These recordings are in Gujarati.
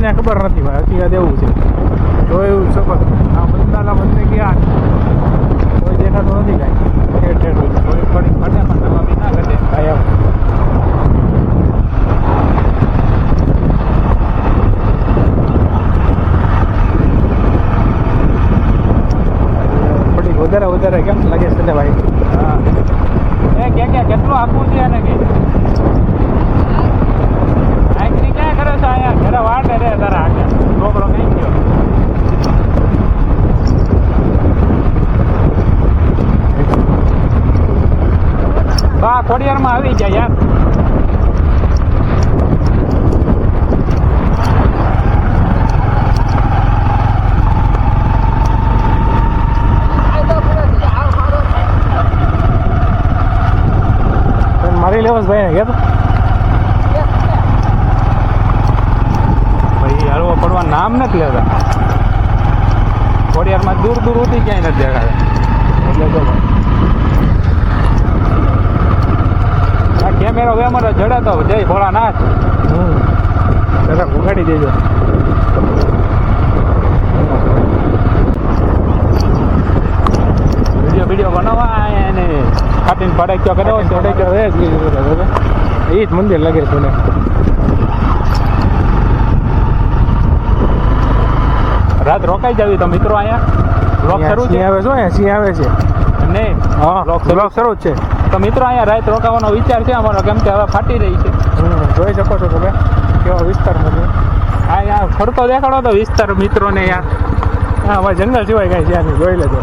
અમને ખબર નથી ભાઈ, હકીકત એવું છે. જોયું શકો આ બંદાના બંને ગયા કોઈ દેખાતું નથી કાંઈ. ઠેર ઠેર થોડી થોડી ઘટે પણ નવા બી ના ઘટે ભાઈ. આમ થોડી વધારે કેમ લાગે છે ને ભાઈ? હા એ કે કેટલું આખું છે ને કે આખરી ક્યાં કરો છો અહીંયા? ઘરે વાટે રે તારા આગળ છોકરો કઈ ગયો. બા ખોડિયારમાં આવી ગયા યાર. મારી લેવસ ભાઈ ને કહેતો ભાઈ હળવો પડવા નામ નથી લેતા. ખોડિયારમાં દૂર ઉઠી ક્યાંય નથી દેખાતા. એટલે જો ભાઈ આ કેમેરો વેમેરો જડે તો જય ભોળાનાથ. જરા ઉગાડી દેજો. વિડીયો બનાવવા એને ખાટીને ફડાક્યો કર્યો ફડાક્યો એ જ મંદિર લાગે છે. રાત રોકાઈ જાવી તો મિત્રો અહીંયા બ્લોક શરૂ છે. આવે છે સિંહ આવે છે નહીં? હા બ્લોક શરૂ જ છે. તો મિત્રો અહીંયા રાત રોકાવાનો વિચાર છે અમારો, કેમ કે હવે ફાટી રહી છે. જોઈ શકો છો તમે કેવો વિસ્તાર નથી. અહીંયા ફરતો દેખાડો તો વિસ્તાર મિત્રોને. યાર હા અમારે જંગલ સિવાય કાંઈ છે નહીં. જોઈ લેજો.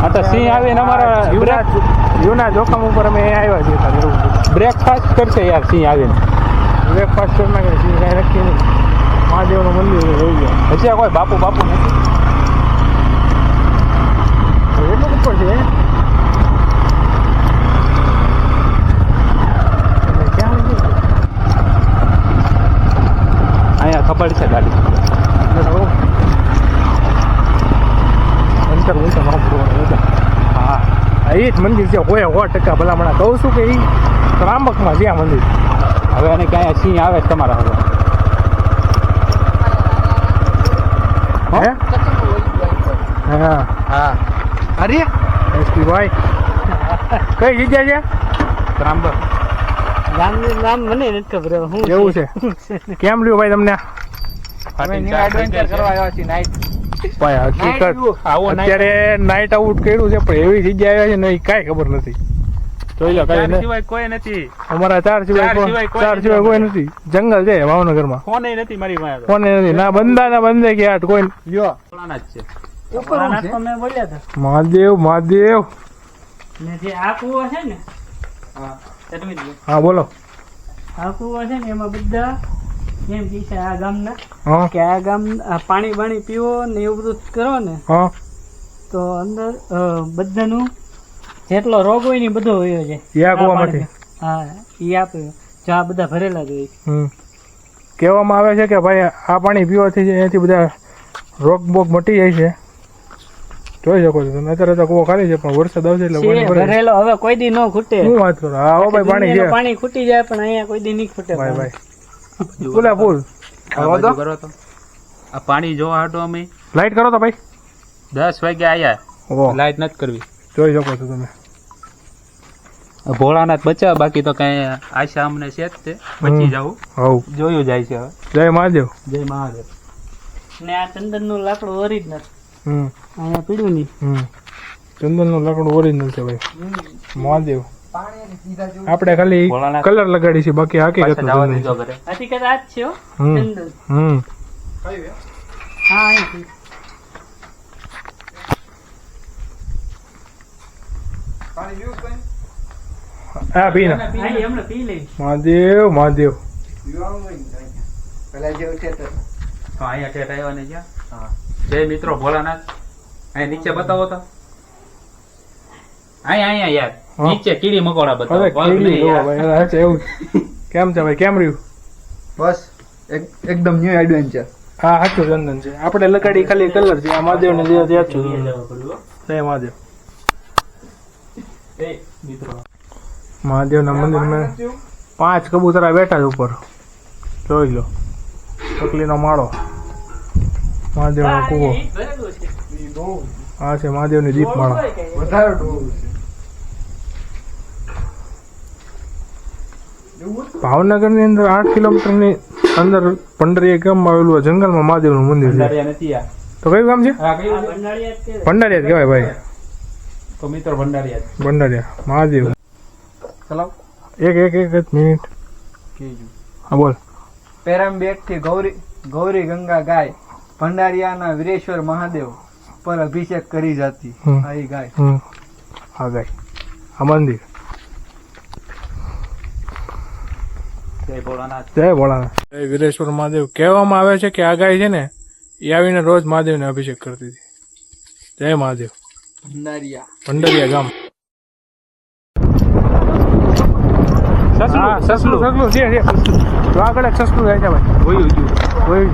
આ તો સિંહ આવીને અમારા યુના જોખમ ઉપર અમે આવ્યા છીએ. બ્રેકફાસ્ટ કરશે યાર સિંહ આવીને. બ્રેકફાસ્ટ કરી નાખે સિંહ કાંઈ નક્કી નહીં. મહાદેવનું મંદિર રહી ગયા. હજી કોઈ બાપુ નથી એટલું ઉપર છે. અહીંયા ખબર છે ગાડી હા એ જ મંદિર છે. હોય 100% ભલામણા કહું છું કે એ ત્રાંબકમાં છે આ મંદિર. હવે એને ક્યાંય સિંહ આવે તમારા હવે હા હા અરે એસપી ભાઈ કઈ જગ્યા છે? ત્રાંબક. નામ મને નથી ખબર. શું એવું છે? કેમ લ્યો ભાઈ તમને? અત્યારે નાઇટ આઉટ કર્યું છે પણ એવી જગ્યા આવ્યા છે ને કાંઈ ખબર નથી. જોઈ લો કઈ કોઈ નથી અમારા. ચાર સિવાય કોઈ નથી. જંગલ છે ભાવનગરમાં. ફોન નથી મારી પાસે. ફોન નથી ના બંદા બંદે ગયા કોઈ લ્યો. મહાદેવ આ કુવો છે ને? હા બોલો. આ કુવો છે ને એમાં બધા એમ કે આ ગામના કે આ ગામ પાણી બાણી પીવો ને એવું બધું કરો ને તો અંદર બધાનું જેટલો રોગ હોય ને બધો હોય છે. હા એ આપે જો આ બધા ભરેલા જ હોય. કહેવામાં આવે છે કે ભાઈ આ પાણી પીવાથી એનાથી બધા રોગ બોગ મટી જાય છે. જોઈ શકો છો તમે. અત્યારે તો કુવો ખાલી છે પણ વરસાદ આવશે એટલે ભરેલો હવે કોઈ દી ન ખૂટે. શું વાત કરો? હા ભાઈ પાણી છે. પાણી ખૂટી જાય પણ અહીંયા કોઈ દી નહીં ખૂટે ભાઈ. બોલા બોલ કરો તો આ પાણી જોવા હાટો અમે લાઈટ કરો તો ભાઈ. 10 વાગે આયા. લાઈટ નથી કરવી. જોઈ શકો છો તમે. ભોળાનાથ બચાવ બાકી તો કઈ આશા અમને છે જ તે બચી જવું. જોયું જાય છે હવે. જય મહાદેવ. જય મહાદેવ. ને આ ચંદન નું લાકડું ઓરિજિનલ અહીંયા પીડ્યું નહીં. ચંદન નું લાકડું ઓરિજિનલ છે ભાઈ. મહાદેવ આપણે ખાલી કલર લગાડી છે બાકી હકીકત હકીકત આ જ છે ચંદન. હા અહીંથી હા પી ના. મહાદેવ મહાદેવ. અહીંયા ઠેઠ આવ્યા ને જ્યાં. જય મિત્રો ભોળાનાથ. અહીંયા નીચે બતાવો તો. અહીંયા યાર નીચે કીડી મકોડા બતાવો. એવું કેમ છે ભાઈ? કેમ રહ્યું? બસ એકદમ ન્યુ એડવેન્ચર. હા સાચું ચંદન છે. આપણે લગાડી ખાલી કલર છે. આ મહાદેવ ને જય મહાદેવ. મહાદેવ ના મંદિર માં 5 કબૂતરા બેઠા છે ઉપર. જોઈ લો. ચકલીનો માળો, મહાદેવનો કૂવો. ભરેલું છે. આ છે મહાદેવની દીપમાળા. વધારે ડોળું છે. ભાવનગરની અંદર 8 કિલોમીટરની અંદર પંડરિયા ગામમાં આવેલું આ જંગલમાં મહાદેવનું મંદિર છે. ભંડારીયા નથી આ. તો કયું ગામ છે? હા, કયું આ છે? ભંડારીયા જ કહેવાય. ભંડારિયા જ કહેવાય ભાઈ. તો મિત્રો ભંડારીયા જ. ભંડારિયા મહાદેવ. ચલાવ. એક મિનિટ. હા બોલ. પેરામબેટ થી ગૌરી ગંગા ગાય ભંડારિયાના વીરેશ્વર મહાદેવ પર અભિષેક કરી જાતી. હમ. આ ઈ ગાય. હા ગાય આ મંદિર. જય ભોળાનાથ. જય ભોળાનાથ. જય વીરેશ્વર મહાદેવ. કહેવામાં આવે છે કે આ ગાય છે ને એ આવીને રોજ મહાદેવને અભિષેક કરતી હતી. જય મહાદેવ. ભંડારિયા. ભંડારિયા ગામ. સસલું, હા, સસલું છે. જો આગળ એક સસલું જાય છે ભાઈ. વયું ગયું. કોઈ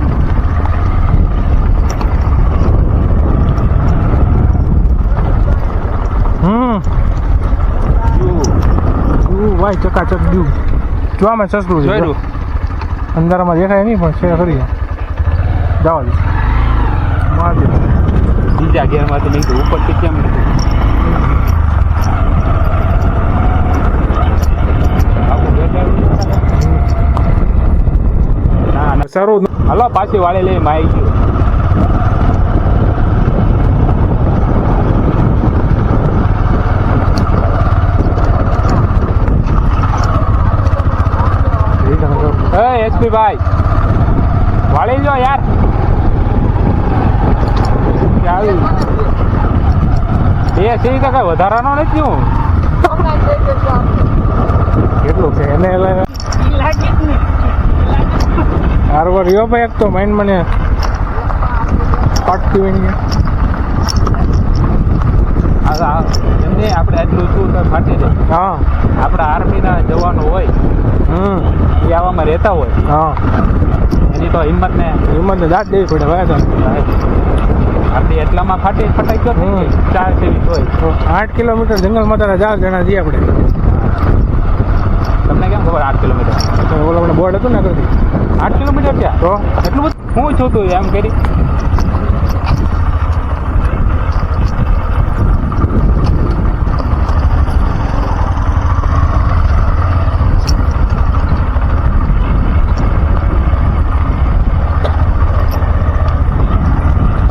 ભાઈ ચકાચક દ્યું. જો આમાં સસલું છે. જોયું. અંધારામાં દેખાય નહીં પણ છે ખરી. જવા દે મહાદેવ. બીજા ઘેરમાં તો નહીં તો ઉપરથી કેમ નથી? ના ના સારું. હલો પાછી વાળી લઈ માઈ ગયો. એસપી ભાઈ વાળી જો યાર. એ સી તો કઈ વધારાનો નથી હું. કેટલું છે એને ઈ લાગે જ ને. હારવાર રહ્યો ભાઈ. એક તો માઇન્ડ મને પાટતી હોય ને. એમને આપણે આટલું શું તો ફાટી જાય. હા આપણા આર્મીના જવાનો હોય એ આવામાં રહેતા હોય હા એની તો હિંમતને હિંમતને દાંત દેવી પડે ભાઈ. તો આપણી એટલામાં ફટાઈ ગયો ને 4 જેવી હોય. 8 કિલોમીટર જંગલમાં તારા 4 જણા જઈએ આપણે. તમને કેમ ખબર 8 કિલોમીટર? તો ઓલા આપણે બોર્ડ હતું ને આગળથી. 8 કિલોમીટર ક્યાં? તો એટલું બધું હું છું તું એમ કરી.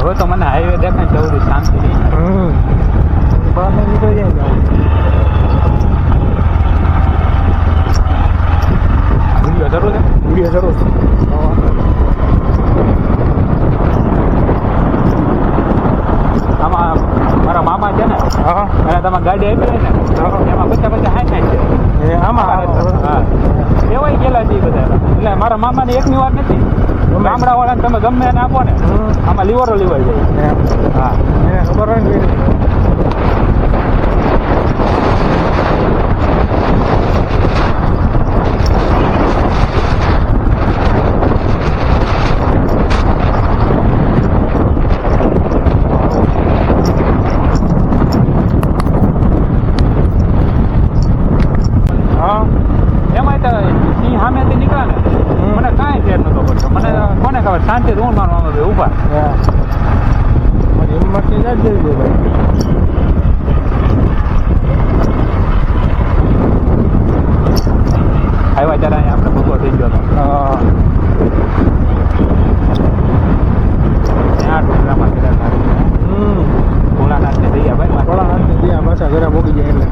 હવે તો મને હાઈવે દેખાય જવું શાંતિ નહીં. બહાર નીકળી જાય. વિડીયો જરૂર છે. વિડીયો જરૂર. આમાં મારા મામા છે ને હા અને તમે ગાડી આપી હોય ને એમાં બધા હાઈ છે. એ આમાં હા એવાય ગયેલા છે બધા. એટલે મારા મામાને એકની વાત નથી. ગામડા વાળાને તમે ગમે એને આપો ને આમાં લીવરો લીવાઈ જાય. હા એને ખબર હોય ને. સામેથી નીકળે ને મને કાંઈ ફેર નતો પડતો. મને કોને ખબર શાંતિ રૂમ મારવામાં ઊભા. હિંમતની જ દેવી ભાઈ. આવ્યા ત્યારે અહીંયા આપણે ભૂકો થઈ ગયો હતો. ત્યાં ટુકડામાં કર્યા ભોળાનાથને દઈએ ભાઈ. ભોળાનાથને દઈએ પાછા ઘરે મૂકી જાય એટલે.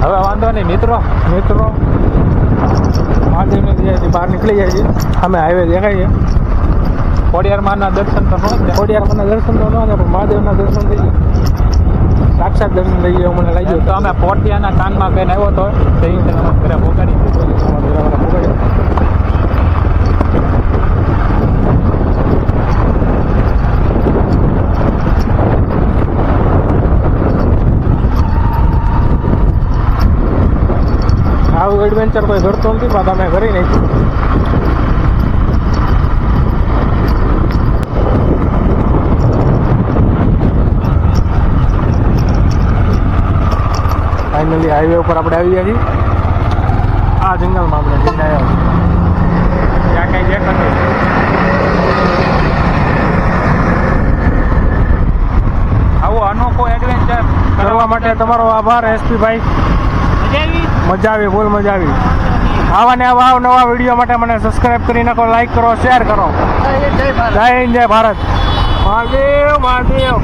હવે વાંધો નહીં મિત્રો મહાદેવને બહાર નીકળી જાય છે. અમે હાઈવે દેખાય છે. ખોડિયારમાંના દર્શન તો ન થાય. ખોડિયારમાંના દર્શન તો ન થાય પણ મહાદેવના દર્શન થઈ જાય. સાક્ષાત દર્શન થઈ જાય મને લાગ્યું. તો અમે પોટિયાના કાનમાં કહીને આવ્યો હતો તે રીતે ઘરે પોગાડી એડવેન્ચર કોઈ કરતો નથી પણ તમે કરી નાખ્યું. ફાઇનલી હાઈવે ઉપર આપણે આવી ગયા છીએ. આ જંગલમાં આપણે જઈને આવ્યા છીએ. ત્યાં કઈ દેખાતું નથી. આવો અનોખો એડવેન્ચર કરવા માટે તમારો આભાર એસપી ભાઈ. મજા આવી, ફૂલ મજા આવી. આવા ને આવા નવા વિડીયો માટે મને સબસ્ક્રાઇબ કરી નાખો, લાઈક કરો, શેર કરો. જય હિન્દ, જય ભારત. મહાદેવ મહાદેવ.